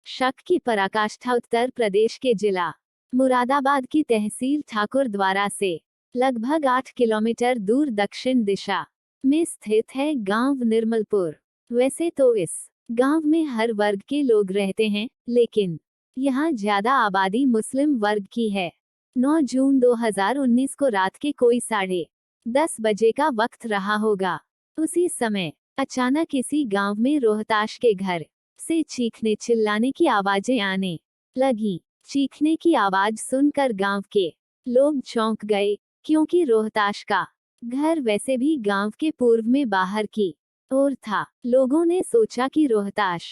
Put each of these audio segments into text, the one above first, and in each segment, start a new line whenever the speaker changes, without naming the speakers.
शक की पराकाष्ठा उत्तर प्रदेश के जिला मुरादाबाद की तहसील ठाकुरद्वारा से लगभग 8 किलोमीटर दूर दक्षिण दिशा में स्थित है गांव निर्मलपुर। वैसे तो इस गांव में हर वर्ग के लोग रहते हैं, लेकिन यहाँ ज्यादा आबादी मुस्लिम वर्ग की है। 9 जून 2019 को रात के कोई 10:30 बजे का वक्त रहा होगा। उसी समय अचानक इसी गांव में रोहताश के घर से चीखने चिल्लाने की आवाजें आने लगी। चीखने की आवाज सुनकर गांव के लोग चौंक गए, क्योंकि रोहताश का घर वैसे भी गांव के पूर्व में बाहर की ओर था। लोगों ने सोचा कि रोहताश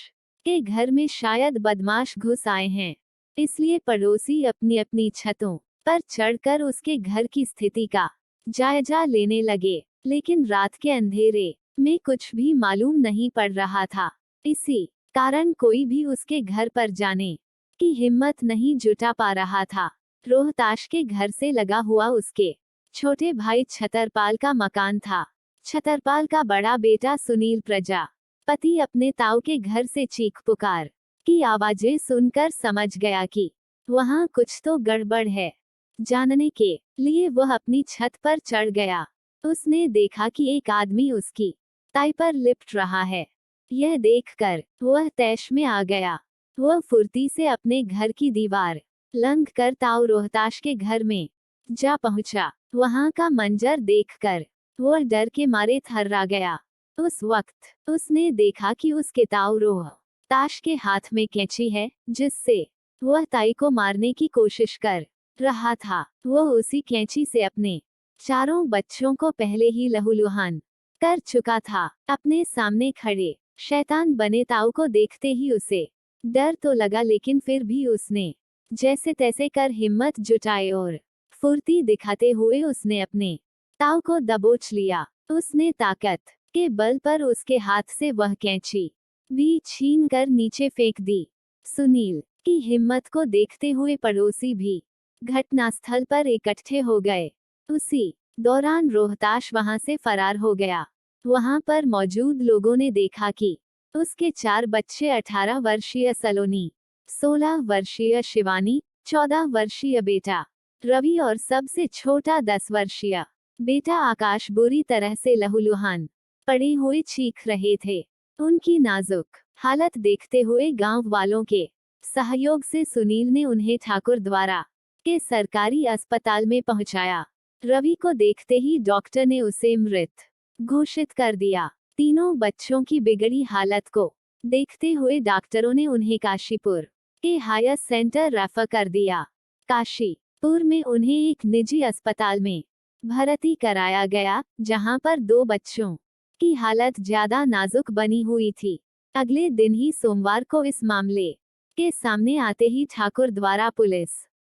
के घर में शायद बदमाश घुस आए हैं, इसलिए पड़ोसी अपनी अपनी छतों पर चढ़कर उसके घर की स्थिति का जायजा लेने लगे। लेकिन रात के अंधेरे में कुछ भी मालूम नहीं पड़ रहा था, इसी कारण कोई भी उसके घर पर जाने की हिम्मत नहीं जुटा पा रहा था। रोहताश के घर से लगा हुआ उसके छोटे भाई छतरपाल का मकान था। छतरपाल का बड़ा बेटा सुनील प्रजापति अपने ताऊ के घर से चीख पुकार की आवाजें सुनकर समझ गया कि वहां कुछ तो गड़बड़ है। जानने के लिए वह अपनी छत पर चढ़ गया। उसने देखा कि एक आदमी उसकी ताई पर लिपट रहा है। यह देखकर वह तैश में आ गया। वह फुर्ती से अपने घर की दीवार लंघ कर ताऊ रोहताश के घर में जा पहुंचा। वहां का मंजर देखकर वह डर के मारे थर्रा गया। उस वक्त उसने देखा कि उसके ताऊ रोहताश के हाथ में कैंची है, जिससे वह ताई को मारने की कोशिश कर रहा था। वह उसी कैंची से अपने चारों बच्चों को पहले ही लहूलुहान कर चुका था। अपने सामने खड़े शैतान बने ताऊ को देखते ही उसे डर तो लगा, लेकिन फिर भी उसने जैसे तैसे कर हिम्मत जुटाए और फुर्ती दिखाते हुए उसने अपने ताऊ को दबोच लिया। उसने ताकत के बल पर उसके हाथ से वह कैंची भी छीन कर नीचे फेंक दी। सुनील की हिम्मत को देखते हुए पड़ोसी भी घटनास्थल पर इकट्ठे हो गए। उसी दौरान रोहताश वहां से फरार हो गया। वहां पर मौजूद लोगों ने देखा कि उसके 4 बच्चे 18 वर्षीय सलोनी, 16 वर्षीय शिवानी, 14 वर्षीय बेटा रवि और सबसे छोटा 10 वर्षीय बेटा आकाश बुरी तरह से लहूलुहान पड़े हुए चीख रहे थे। उनकी नाजुक हालत देखते हुए गांव वालों के सहयोग से सुनील ने उन्हें ठाकुरद्वारा के सरकारी अस्पताल में पहुंचाया। रवि को देखते ही डॉक्टर ने उसे मृत घोषित कर दिया। तीनों बच्चों की बिगड़ी हालत को देखते हुए डॉक्टरों ने उन्हें काशीपुर के हायर सेंटर रेफर कर दिया। काशीपुर में उन्हें एक निजी अस्पताल में भर्ती कराया गया, जहां पर 2 बच्चों की हालत ज्यादा नाजुक बनी हुई थी। अगले दिन ही सोमवार को इस मामले के सामने आते ही ठाकुरद्वारा पुलिस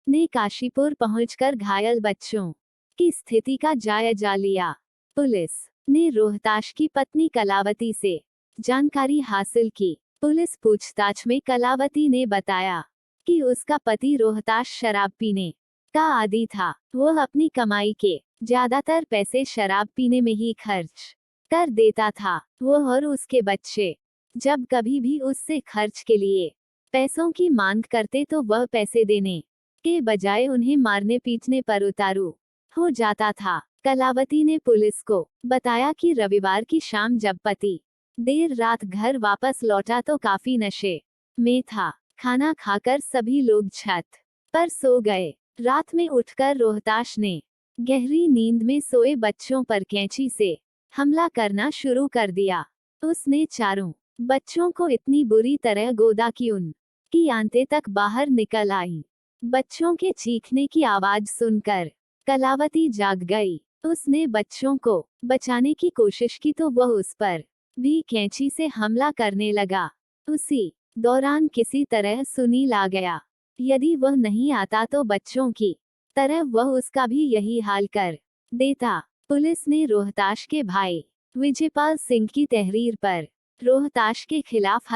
ने काशीपुर पहुंचकर घायल बच्चों की स्थिति का जायजा लिया। पुलिस ने रोहताश की पत्नी कलावती से जानकारी हासिल की। पुलिस पूछताछ में कलावती ने बताया कि उसका पति रोहताश शराब पीने का आदी था। वह अपनी कमाई के ज्यादातर पैसे शराब पीने में ही खर्च कर देता था। वह और उसके बच्चे जब कभी भी उससे खर्च के लिए पैसों की मांग करते तो वह पैसे देने के बजाय उन्हें मारने पीटने पर उतारू हो जाता था। कलावती ने पुलिस को बताया कि रविवार की शाम जब पति देर रात घर वापस लौटा तो काफी नशे में था। खाना खाकर सभी लोग छत पर सो गए। रात में उठकर रोहताश ने गहरी नींद में सोए बच्चों पर कैंची से हमला करना शुरू कर दिया। उसने चारों बच्चों को इतनी बुरी तरह गोदा कि उनकी आंतें तक बाहर निकल आई। बच्चों के चीखने की आवाज सुनकर कलावती जाग गई। उसने बच्चों को बचाने की कोशिश की तो वह उस पर भी कैंची से हमला करने लगा। उसी दौरान किसी तरह सुनील आ गया। यदि वह नहीं आता तो बच्चों की तरह वह उसका भी यही हाल कर देता। पुलिस ने रोहताश के भाई विजयपाल सिंह की तहरीर पर रोहताश के खिलाफ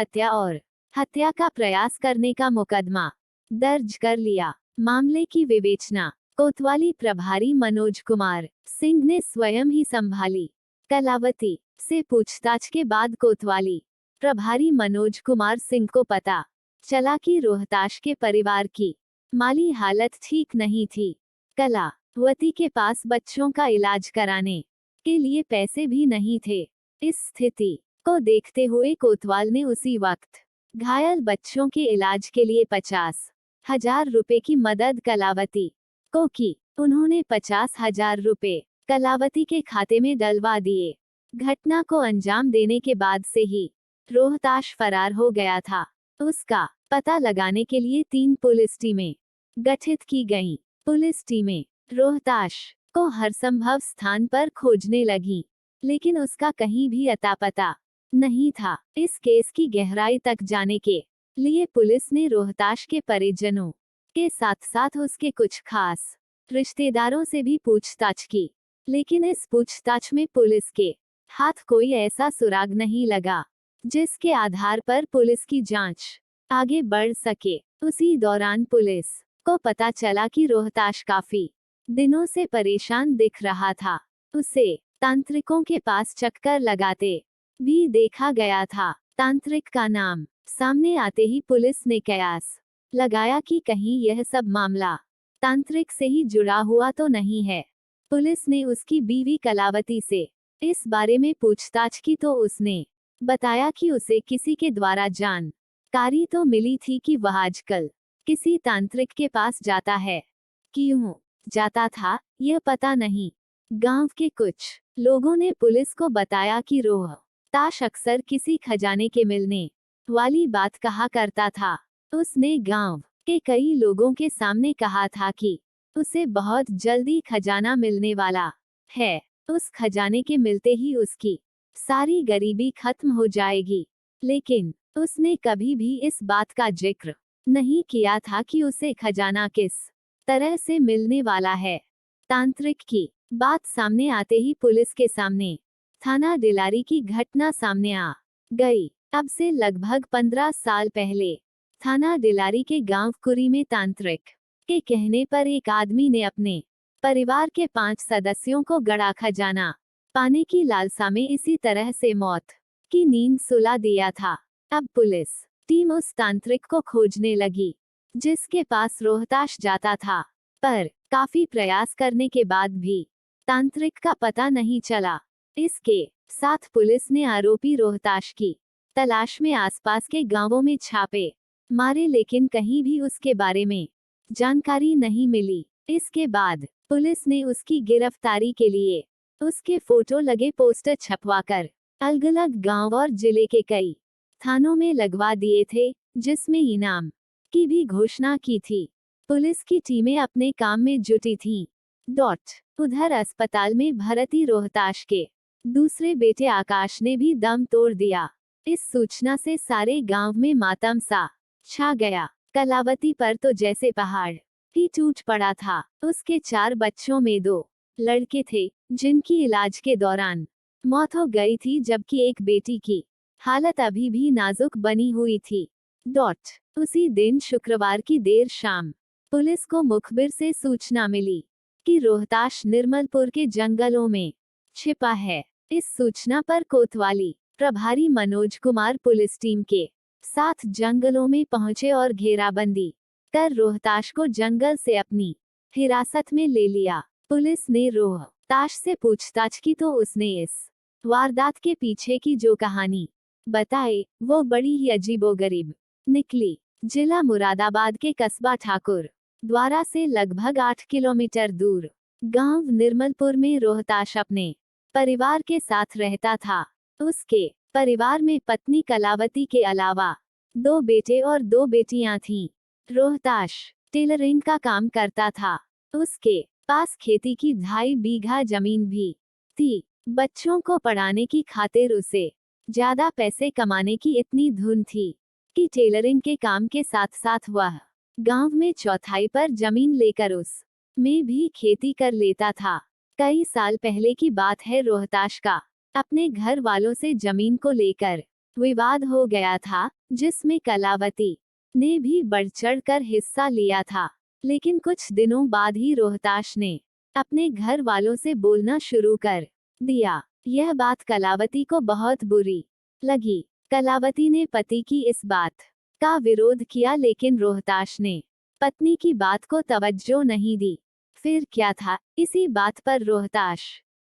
हत्या का प्रयास करने का मुकदमा दर्ज कर लिया। मामले की विवेचना कोतवाली प्रभारी मनोज कुमार सिंह ने स्वयं ही संभाली। कलावती से पूछताछ के बाद कोतवाली प्रभारी मनोज कुमार सिंह को पता चला कि रोहताश के परिवार की माली हालत ठीक नहीं थी। कलावती के पास बच्चों का इलाज कराने के लिए पैसे भी नहीं थे। इस स्थिति को देखते हुए कोतवाल ने उसी वक्त घायल बच्चों के इलाज के लिए 50,000 रुपए की मदद कलावती को की। उन्होंने 50,000 रुपए कलावती के खाते में डलवा दिए। घटना को अंजाम देने के बाद से ही रोहताश फरार हो गया था। उसका पता लगाने के लिए 3 पुलिस टीमें गठित की गईं। पुलिस टीमें रोहताश को हर संभव स्थान पर खोजने लगीं, लेकिन उसका कहीं भी अता पता नहीं था। इस केस की गहराई तक जाने के लिए पुलिस ने रोहताश के परिजनों के साथ साथ उसके कुछ खास रिश्तेदारों से भी पूछताछ की, लेकिन इस पूछताछ में पुलिस के हाथ कोई ऐसा सुराग नहीं लगा जिसके आधार पर पुलिस की जांच आगे बढ़ सके। उसी दौरान पुलिस को पता चला कि रोहताश काफी दिनों से परेशान दिख रहा था। उसे तांत्रिकों के पास चक्कर लगाते भी देखा गया था। तांत्रिक का नाम सामने आते ही पुलिस ने कयास लगाया कि कहीं यह सब मामला तांत्रिक से ही जुड़ा हुआ तो नहीं है। पुलिस ने उसकी बीवी कलावती से इस बारे में पूछताछ की तो उसने बताया कि उसे किसी के द्वारा जानकारी तो मिली थी कि वह आजकल किसी तांत्रिक के पास जाता है। क्यों जाता था यह पता नहीं। गांव के कुछ लोगों ने पुलिस को बताया कि रोहताश अक्सर किसी खजाने के मिलने वाली बात कहा करता था। उसने गांव के कई लोगों के सामने कहा था कि उसे बहुत जल्दी खजाना मिलने वाला है। उस खजाने के मिलते ही उसकी सारी गरीबी खत्म हो जाएगी। लेकिन उसने कभी भी इस बात का जिक्र नहीं किया था कि उसे खजाना किस तरह से मिलने वाला है। तांत्रिक की बात सामने आते ही पुलिस के सामने थाना डिलारी की घटना सामने आ गई। अब से लगभग 15 साल पहले थाना डिलारी के गांव कुरी में तांत्रिक के कहने पर एक आदमी ने अपने परिवार के 5 सदस्यों को गड़ा खजाना पाने की लालसा में इसी तरह से मौत की नींद सुला दिया था। अब पुलिस टीम उस तांत्रिक को खोजने लगी जिसके पास रोहताश जाता था, पर काफी प्रयास करने के बाद भी तांत्रिक का पता नहीं चला। इसके साथ पुलिस ने आरोपी रोहताश की तलाश में आसपास के गांवों में छापे मारे, लेकिन कहीं भी उसके बारे में जानकारी नहीं मिली। इसके बाद पुलिस ने उसकी गिरफ्तारी के लिए उसके फोटो लगे पोस्टर छपवाकर अलग अलग गांव और जिले के कई थानों में लगवा दिए थे, जिसमें इनाम की भी घोषणा की थी। पुलिस की टीमें अपने काम में जुटी थीं। उधर अस्पताल में भर्ती रोहताश के दूसरे बेटे आकाश ने भी दम तोड़ दिया। इस सूचना से सारे गांव में मातम सा छा गया। कलावती पर तो जैसे पहाड़ ही टूट पड़ा था। उसके 4 बच्चों में 2 लड़के थे जिनकी इलाज के दौरान मौत हो गई थी, जबकि एक बेटी की हालत अभी भी नाजुक बनी हुई थी। उसी दिन शुक्रवार की देर शाम पुलिस को मुखबिर से सूचना मिली कि रोहताश निर्मलपुर के जंगलों में छिपा है। इस सूचना पर कोतवाली प्रभारी मनोज कुमार पुलिस टीम के साथ जंगलों में पहुंचे और घेराबंदी कर रोहताश को जंगल से अपनी हिरासत में ले लिया। पुलिस ने रोहताश से पूछताछ की तो उसने इस वारदात के पीछे की जो कहानी बताई वो बड़ी ही अजीबोगरीब निकली। जिला मुरादाबाद के कस्बा ठाकुर द्वारा से लगभग 8 किलोमीटर दूर गांव निर्मलपुर में रोहताश अपने परिवार के साथ रहता था। उसके परिवार में पत्नी कलावती के अलावा 2 बेटे और 2 बेटियां थीं। रोहताश टेलरिंग का काम करता था। उसके पास खेती की 2.5 बीघा जमीन भी थी। बच्चों को पढ़ाने की खातिर उसे ज्यादा पैसे कमाने की इतनी धुन थी कि टेलरिंग के काम के साथ साथ वह गांव में चौथाई पर जमीन लेकर उस में भी खेती कर लेता था। कई साल पहले की बात है। रोहताश का अपने घर वालों से जमीन को लेकर विवाद हो गया था, जिसमें कलावती ने भी बढ़ चढ़ कर हिस्सा लिया था। लेकिन कुछ दिनों बाद ही रोहताश ने अपने घर वालों से बोलना शुरू कर दिया। यह बात कलावती को बहुत बुरी लगी। कलावती ने पति की इस बात का विरोध किया, लेकिन रोहताश ने पत्नी की बात को तवज्जो नहीं दी। फिर क्या था, इसी बात पर रोहताश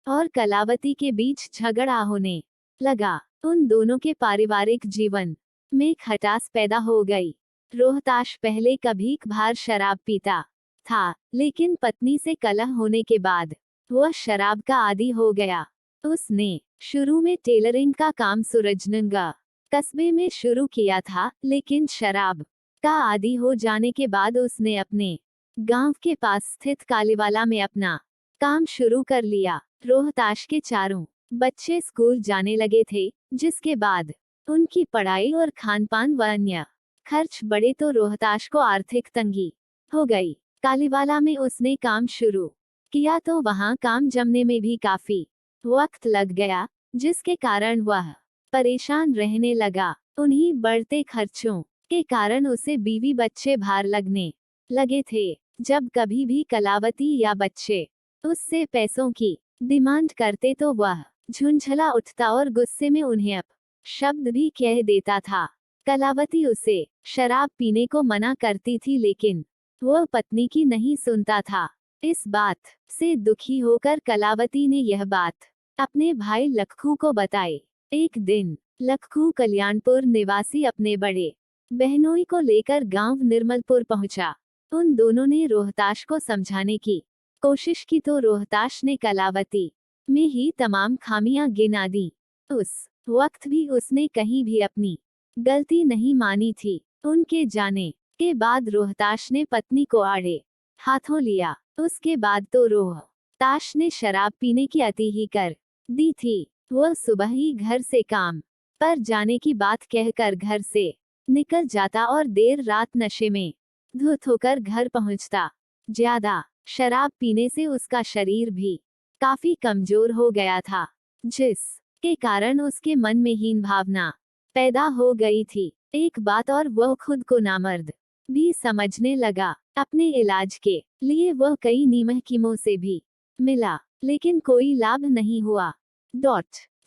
और कलावती के बीच झगड़ा होने लगा। उन दोनों के पारिवारिक जीवन में खटास पैदा हो गई। रोहताश पहले कभी कभार शराब पीता था, लेकिन पत्नी से कलह होने के बाद वह शराब का आदी हो गया। उसने शुरू में टेलरिंग का काम सूरजनगर कस्बे में शुरू किया था, लेकिन शराब का आदी हो जाने के बाद उसने अपने गांव के पास स्थित कालीवाला में अपना काम शुरू कर लिया। रोहताश के चारों बच्चे स्कूल जाने लगे थे, जिसके बाद उनकी पढ़ाई और खानपान व अन्य खर्च बढ़े तो रोहताश को आर्थिक तंगी हो गई। कालीवाला में उसने काम शुरू किया तो वहां काम जमने में भी काफी वक्त लग गया, जिसके कारण वह परेशान रहने लगा। उन्हीं बढ़ते खर्चों के कारण उसे बीवी बच्चे भार लगने लगे थे। जब कभी भी कलावती या बच्चे उससे पैसों की डिमांड करते तो वह झुंझला उठता और गुस्से में उन्हें शब्द भी कह देता था। कलावती उसे शराब पीने को मना करती थी, लेकिन वह पत्नी की नहीं सुनता था। इस बात से दुखी होकर कलावती ने यह बात अपने भाई लखू को बताई। एक दिन लखू कल्याणपुर निवासी अपने बड़े बहनोई को लेकर गांव निर्मलपुर पहुंचा। उन दोनों ने रोहताश को समझाने की कोशिश की तो रोहताश ने कलावती में ही तमाम खामियां गिना दी। उस वक्त भी उसने कहीं भी अपनी गलती नहीं मानी थी। उनके जाने के बाद रोहताश ने पत्नी को आड़े हाथों लिया। उसके बाद तो रोहताश ने शराब पीने की अति ही कर दी थी। वह सुबह ही घर से काम पर जाने की बात कहकर घर से निकल जाता और देर रात नशे में धुत होकर घर पहुंचता। ज्यादा शराब पीने से उसका शरीर भी काफी कमजोर हो गया था, जिसके कारण उसके मन में हीन भावना पैदा हो गई थी। एक बात और, वह खुद को नामर्द भी समझने लगा। अपने इलाज के लिए वह कई नीम हकीमों से भी मिला, लेकिन कोई लाभ नहीं हुआ।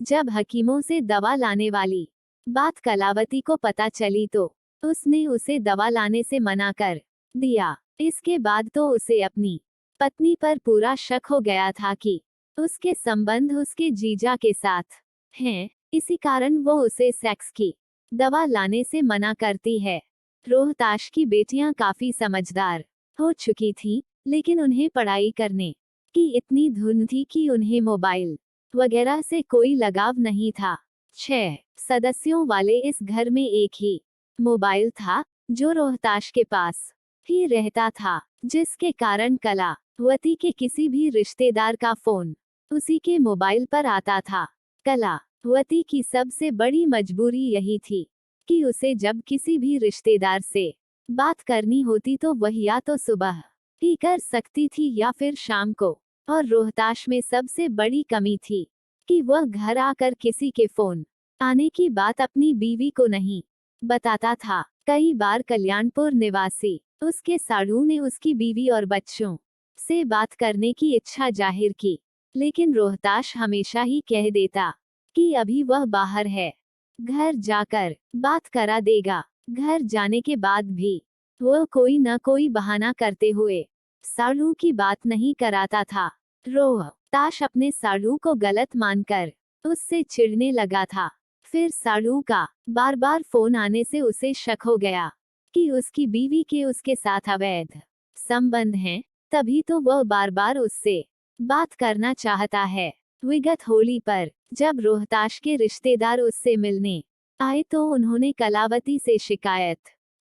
जब हकीमों से दवा लाने वाली बात कलावती को पता चली तो उसने उसे दवा लाने से मना कर दिया। इसके बाद तो उसे अपनी पत्नी पर पूरा शक हो गया था कि उसके संबंध उसके जीजा के साथ हैं। इसी कारण वो उसे सेक्स की दवा लाने से मना करती है। रोहताश की बेटियां काफी समझदार हो चुकी थीं, लेकिन उन्हें पढ़ाई करने की इतनी धुन थी कि उन्हें मोबाइल वगैरह से कोई लगाव नहीं था। 6 सदस्यों वाले इस घर में एक ही मोबाइल था, जो रोहताश के पास ही रहता था, जिसके कारण कलावती के किसी भी रिश्तेदार का फोन उसी के मोबाइल पर आता था। कलावती की सबसे बड़ी मजबूरी यही थी कि उसे जब किसी भी रिश्तेदार से बात करनी होती तो वह या तो सुबह ही कर सकती थी या फिर शाम को। और रोहताश में सबसे बड़ी कमी थी कि वह घर आकर किसी के फोन आने की बात अपनी बीवी को नहीं बताता था। कई बार कल्याणपुर निवासी उसके साढ़ू ने उसकी बीवी और बच्चों से बात करने की इच्छा जाहिर की, लेकिन रोहताश हमेशा ही कह देता कि अभी वह बाहर है, घर जाकर बात करा देगा। घर जाने के बाद भी वह कोई न कोई बहाना करते हुए साढ़ू की बात नहीं कराता था। रोहताश अपने साढ़ू को गलत मानकर उससे चिढ़ने लगा था। फिर साढ़ू का बार बार फोन आने से उसे शक हो गया कि उसकी बीवी के उसके साथ अवैध संबंध हैं, तभी तो वह बार बार उससे बात करना चाहता है। विगत होली पर जब रोहताश के रिश्तेदार उससे मिलने आए तो उन्होंने कलावती से शिकायत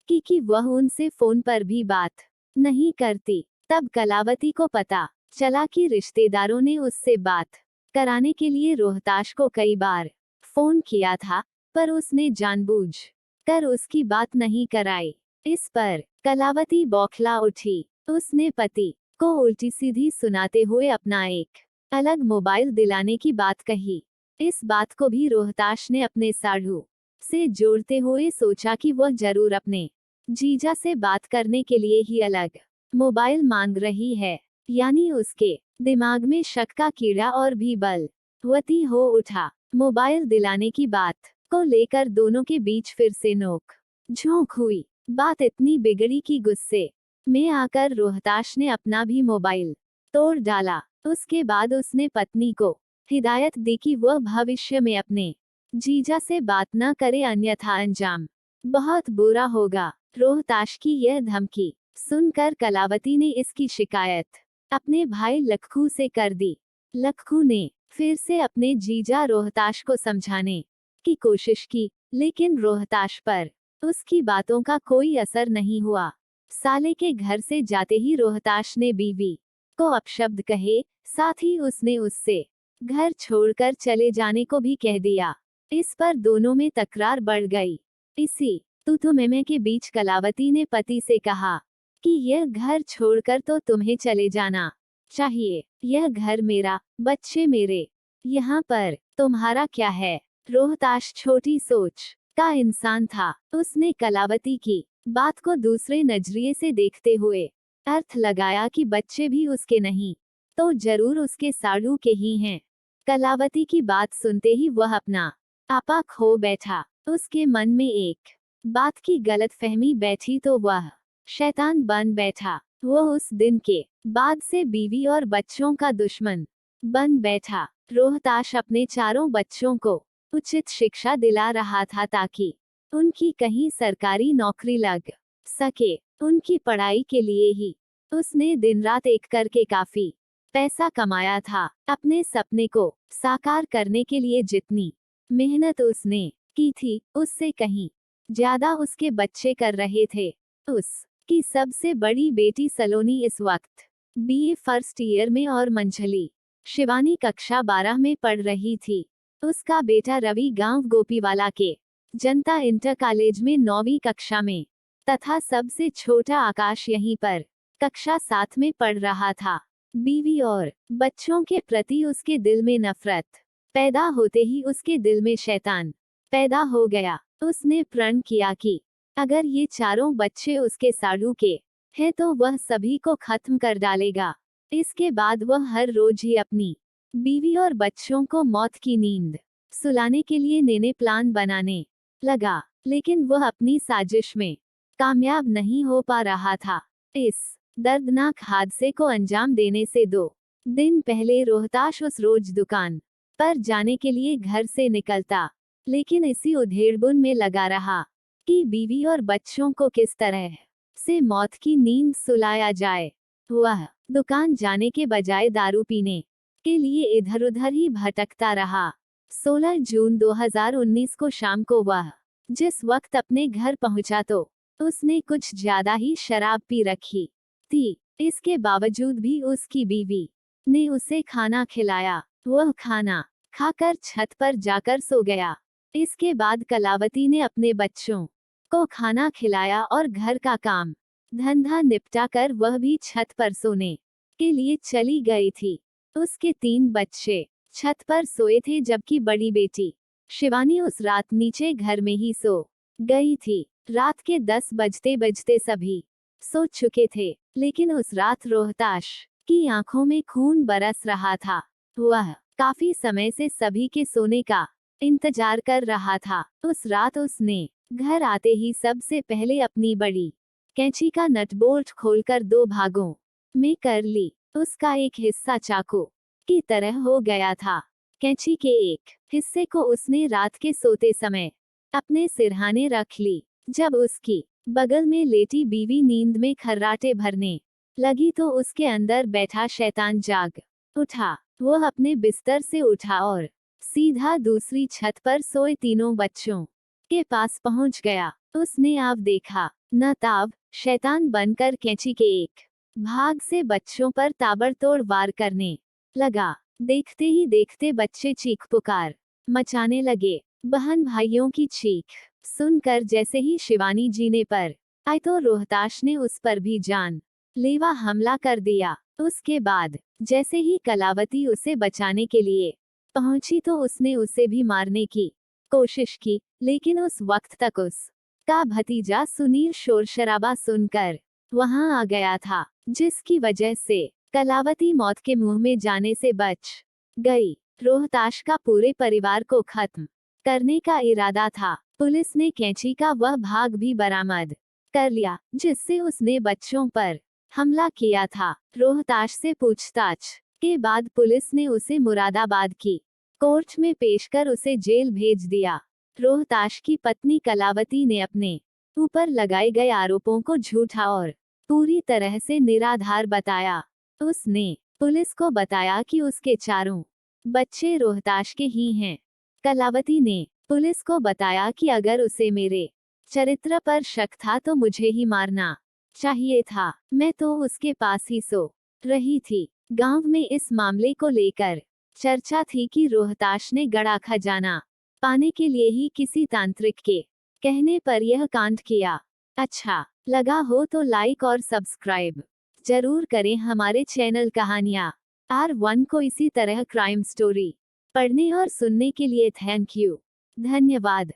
की कि वह उनसे फोन पर भी बात नहीं करती। तब कलावती को पता चला कि रिश्तेदारों ने उससे बात कराने के लिए रोहताश को कई बार फोन किया था, पर उसने जानबूझ कर उसकी बात नहीं कराई। इस पर कलावती बौखला उठी। उसने पति को उल्टी सीधी सुनाते हुए अपना एक अलग मोबाइल दिलाने की बात कही। इस बात को भी रोहताश ने अपने साढ़ू से जोड़ते हुए सोचा कि वह जरूर अपने जीजा से बात करने के लिए ही अलग मोबाइल मांग रही है, यानी उसके दिमाग में शक का कीड़ा और भी बलवती हो उठा। मोबाइल दिलाने की बात को लेकर दोनों के बीच फिर से नोक झोंक हुई। बात इतनी बिगड़ी कि गुस्से में आकर रोहताश ने अपना भी मोबाइल तोड़ डाला। उसके बाद उसने पत्नी को हिदायत दी कि वह भविष्य में अपने जीजा से बात न करे, अन्यथा अंजाम बहुत बुरा होगा। रोहताश की यह धमकी सुनकर कलावती ने इसकी शिकायत अपने भाई लखू से कर दी। लखू ने फिर से अपने जीजा रोहताश को समझाने की कोशिश की, लेकिन रोहताश पर उसकी बातों का कोई असर नहीं हुआ। साले के घर से जाते ही रोहताश ने बीवी को अपशब्द कहे, साथ ही उसने उससे घर छोड़कर चले जाने को भी कह दिया। इस पर दोनों में तकरार बढ़ गई। इसी तू मैं के बीच कलावती ने पति से कहा कि यह घर छोड़कर तो तुम्हें चले जाना चाहिए। यह घर मेरा, बच्चे मेरे, यहाँ पर तुम्हारा क्या है। रोहताश छोटी सोच का इंसान था। उसने कलावती की बात को दूसरे नजरिए से देखते हुए अर्थ लगाया कि बच्चे भी उसके नहीं तो जरूर उसके साड़ू के ही हैं। कलावती की बात सुनते ही वह अपना आपा खो बैठा। उसके मन में एक बात की गलतफहमी बैठी तो वह शैतान बन बैठा। वह उस दिन के बाद से बीवी और बच्चों का दुश्मन बन बैठा। रोहताश अपने चारों बच्चों को उचित शिक्षा दिला रहा था ताकि उनकी कहीं सरकारी नौकरी लग सके। उनकी पढ़ाई के लिए ही उसने दिन रात एक करके काफी पैसा कमाया था। अपने सपने को साकार करने के लिए जितनी मेहनत उसने की थी, उससे कहीं ज्यादा उसके बच्चे कर रहे थे। उसकी सबसे बड़ी बेटी सलोनी इस वक्त बीए फर्स्ट ईयर में और मंझली शिवानी कक्षा 12 में पढ़ रही थी। उसका बेटा रवि गांव गोपीवाला के जनता इंटर कॉलेज में 9वीं कक्षा में तथा सबसे छोटा आकाश यहीं पर कक्षा 7 में पढ़ रहा था। बीवी और बच्चों के प्रति उसके दिल में नफरत पैदा होते ही उसके दिल में शैतान पैदा हो गया। उसने प्रण किया कि अगर ये चारों बच्चे उसके साड़ू के हैं तो वह सभी को खत्म कर डालेगा। इसके बाद वह हर रोज ही अपनी बीवी और बच्चों को मौत की नींद सुलाने के लिए नए प्लान बनाने लगा, लेकिन वह अपनी साजिश में कामयाब नहीं हो पा रहा था। इस दर्दनाक हादसे को अंजाम देने से 2 दिन पहले रोहताश उस रोज दुकान पर जाने के लिए घर से निकलता, लेकिन इसी उधेड़बुन में लगा रहा कि बीवी और बच्चों को किस तरह से मौत की नींद सुलाया जाए। वह दुकान जाने के बजाय दारू पीने के लिए इधर उधर ही भटकता रहा। 16 जून 2019 को शाम को वह जिस वक्त अपने घर पहुंचा तो उसने कुछ ज्यादा ही शराब पी रखी थी। इसके बावजूद भी उसकी बीवी ने उसे खाना खिलाया। वह खाना खाकर छत पर जाकर सो गया। इसके बाद कलावती ने अपने बच्चों को खाना खिलाया और घर का काम धंधा निपटा कर वह भी छत पर सोने के लिए चली गई थी। उसके 3 बच्चे छत पर सोए थे, जबकि बड़ी बेटी शिवानी उस रात नीचे घर में ही सो गई थी। रात के 10 बजते बजते सभी सो चुके थे, लेकिन उस रात रोहताश की आंखों में खून बरस रहा था। वह काफी समय से सभी के सोने का इंतजार कर रहा था। उस रात उसने घर आते ही सबसे पहले अपनी बड़ी कैंची का नट बोल्ट खोलकर 2 भागों में कर ली। उसका एक हिस्सा चाकू की तरह हो गया था। कैंची के एक हिस्से को उसने रात के सोते समय अपने सिरहाने रख ली। जब उसकी बगल में लेटी बीवी नींद में खर्राटे भरने लगी तो उसके अंदर बैठा शैतान जाग उठा। वह अपने बिस्तर से उठा और सीधा दूसरी छत पर सोए तीनों बच्चों के पास पहुंच गया। उसने अब देखा न ताब शैतान बनकर कैंची के एक भाग से बच्चों पर ताबड़तोड़ वार करने लगा। देखते ही देखते बच्चे चीख पुकार मचाने लगे। बहन भाइयों की चीख सुनकर जैसे ही शिवानी जीने पर आई तो रोहताश ने उस पर भी जान लेवा हमला कर दिया। उसके बाद जैसे ही कलावती उसे बचाने के लिए पहुंची तो उसने उसे भी मारने की कोशिश की, लेकिन उस वक्त तक उसका भतीजा सुनील शोर शराबा सुनकर वहां आ गया था, जिसकी वजह से कलावती मौत के मुंह में जाने से बच गई। रोहताश का पूरे परिवार को खत्म करने का इरादा था। पुलिस ने कैंची का वह भाग भी बरामद कर लिया जिससे उसने बच्चों पर हमला किया था। रोहताश से पूछताछ के बाद पुलिस ने उसे मुरादाबाद की कोर्ट में पेश कर उसे जेल भेज दिया। रोहताश की पत्नी कलावती ने अपने ऊपर लगाए गए आरोपों को झूठा और पूरी तरह से निराधार बताया। उसने पुलिस को बताया कि उसके चारों बच्चे रोहताश के ही हैं। कलावती ने पुलिस को बताया कि अगर उसे मेरे चरित्र पर शक था तो मुझे ही मारना चाहिए था, मैं तो उसके पास ही सो रही थी। गांव में इस मामले को लेकर चर्चा थी कि रोहताश ने गड़ा खजाना पाने के लिए ही किसी तांत्रिक के कहने पर यह कांड किया। अच्छा लगा हो तो लाइक और सब्सक्राइब जरूर करें हमारे चैनल कहानियाँ R1 को इसी तरह क्राइम स्टोरी पढ़ने और सुनने के लिए थैंक यू। धन्यवाद।